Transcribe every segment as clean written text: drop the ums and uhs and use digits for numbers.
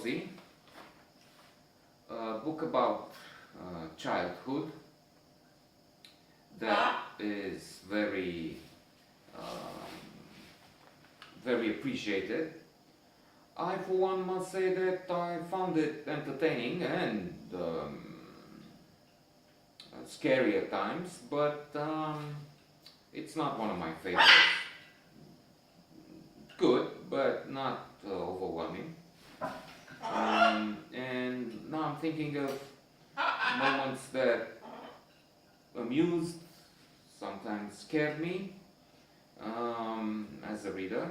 Rosie, a book about childhood that is very appreciated. I, for one, must say that I found it entertaining and scary at times, but it's not one of my favorites. Good, but not overwhelming. And now I'm thinking of moments that amused, sometimes scared me as a reader.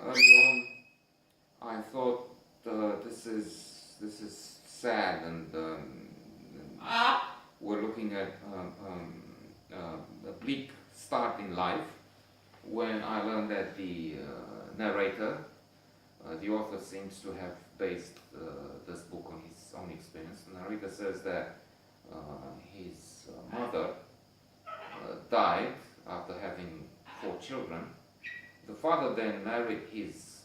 Early on, I thought this is sad, and we're looking at a bleak start in life. When I learned that the narrator, the author, seems to have based this book on his own experience. The narrator says that his mother died after having 4 children. The father then married his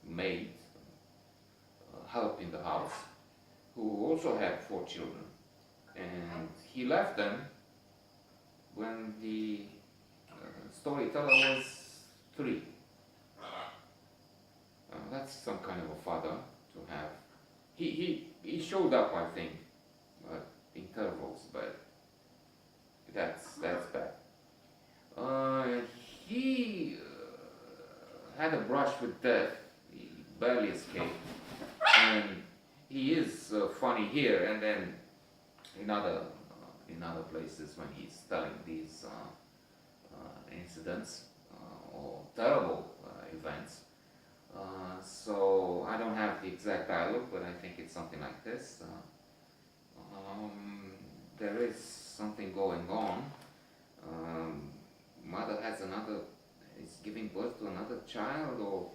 maid, help in the house, who also had 4 children. And he left them when the storyteller was 3. That's some kind of a father to have. He showed up, I think, at intervals, but that's bad. He had a brush with death. He barely escaped, and he is funny here and then in other places when he's telling these incidents or terrible events. So I don't have the exact dialogue, but I think it's something like this. There is something going on. Mother is giving birth to another child, or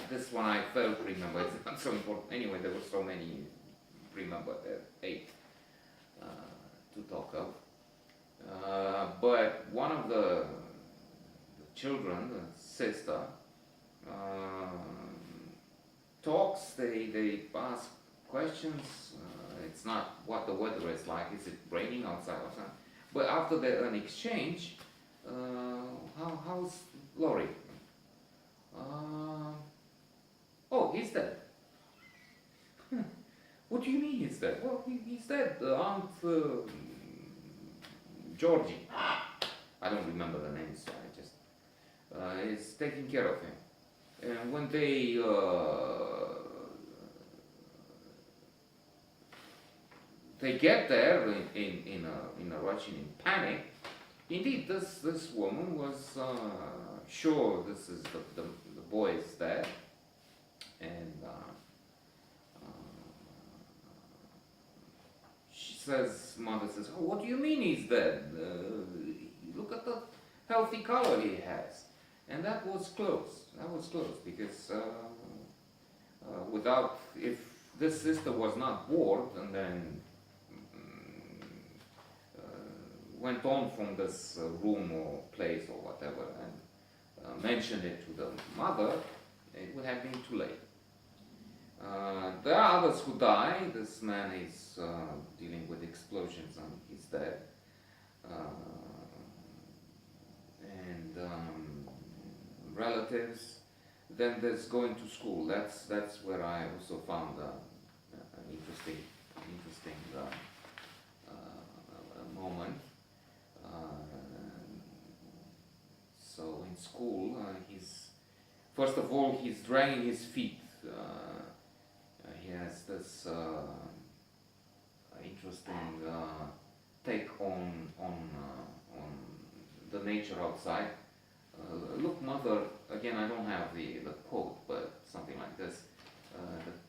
this one I failed to remember. It's not so important. Anyway, there were so many. Remember, there are 8 to talk of. But one of the children, the sister, talks. They ask questions. It's not what the weather is like. Is it raining outside or something? But after an exchange, how's Laurie? Oh, he's dead. What do you mean he's dead? Well, he's dead. Aunt Georgie, I don't remember the name, so I just is taking care of him. And when they get there in a rush and in panic. Indeed, this woman was sure this is the boy is dead, and mother says, "Oh, what do you mean he's dead? Look at the healthy color he has." And that was close. Because if this sister was not bored and then went on from this room or place or whatever and mentioned it to the mother, it would have been too late. There are others who die. This man is dealing with explosions and he's dead. And relatives. Then there's going to school. That's where I also found an interesting moment. So in school, first of all he's dragging his feet. He has this interesting take on the nature outside. Look, mother, again, I don't have the quote, but something like this.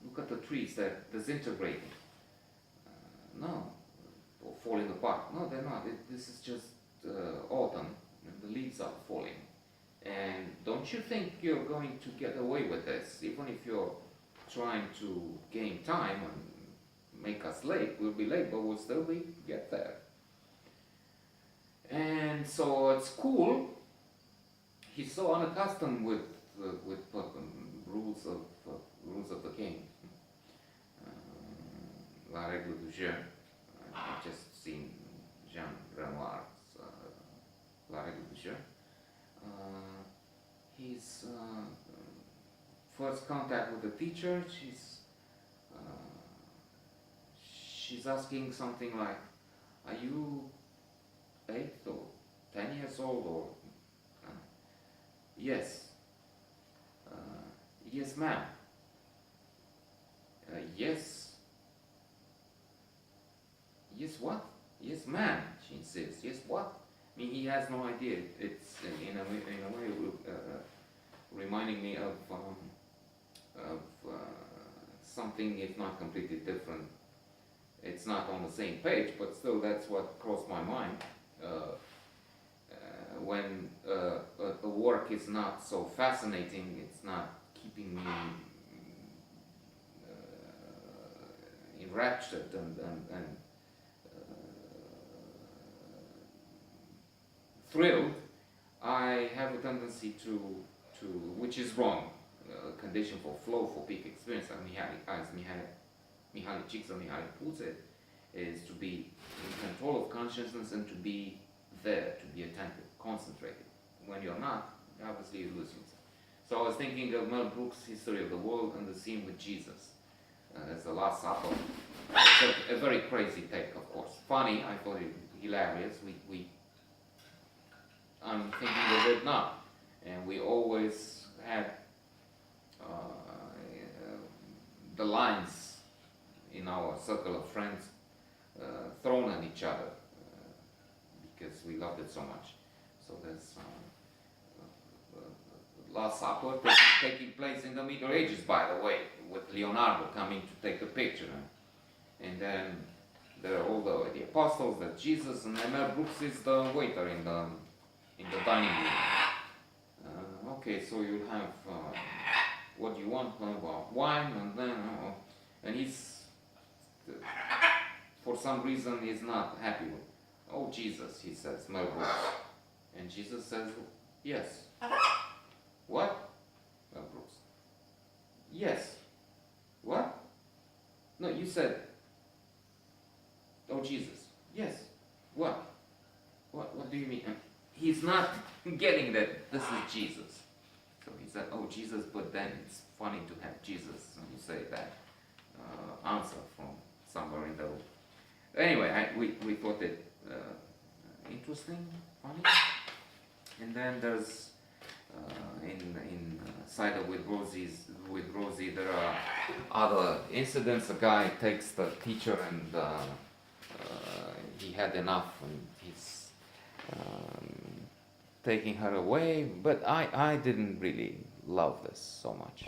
Look at the trees, they're disintegrating. No, or falling apart. No, they're not. This is just autumn, and the leaves are falling. And don't you think you're going to get away with this? Even if you're trying to gain time and make us late, we'll be late, but we'll still get there. And so at school, he's so unaccustomed with rules of rules of the game. La règle du jeu. I've just seen Jean Renoir's La règle du jeu. His first contact with the teacher, she's asking something like, "Are you 8 or 10 years old?" Or yes. Yes, ma'am. Yes. Yes, what? Yes, ma'am, she insists. Yes, what? I mean, he has no idea. It's in a way reminding me of something, if not completely different. It's not on the same page, but still, that's what crossed my mind. When a work is not so fascinating, it's not keeping me enraptured and thrilled, I have a tendency to which is wrong, condition for flow, for peak experience, as Mihaly Csikszentmihalyi puts it, is to be in control of consciousness and to be there, to be attentive, concentrated. When you're not, obviously you lose yourself. So I was thinking of Mel Brooks' History of the World and the scene with Jesus as the Last Supper. It's a very crazy take, of course. Funny, I thought it hilarious. I'm thinking of it now, and we always had the lines in our circle of friends thrown at each other because we loved it so much. So there's Last Supper taking place in the Middle Ages, by the way, with Leonardo coming to take a picture, and then there are all the apostles, that Jesus, and Mel Brooks is the waiter in the dining room. Okay, so you have what do you want? Wine, and then and he's for some reason he's not happy with. "Oh Jesus," he says, Mel Brooks, and Jesus says, "Yes." "What?" Mel Brooks. "Yes." "What?" "No, you said." "Oh Jesus." "Yes." "What? What do you mean?" He's not getting that this is Jesus. So he said, "Oh Jesus," but then it's funny to have Jesus when you say that answer from somewhere in the room. Anyway, we thought it interesting, funny. And then there's in Cider with Rosie, there are other incidents. A guy takes the teacher and he had enough and he's taking her away, but I didn't really love this so much.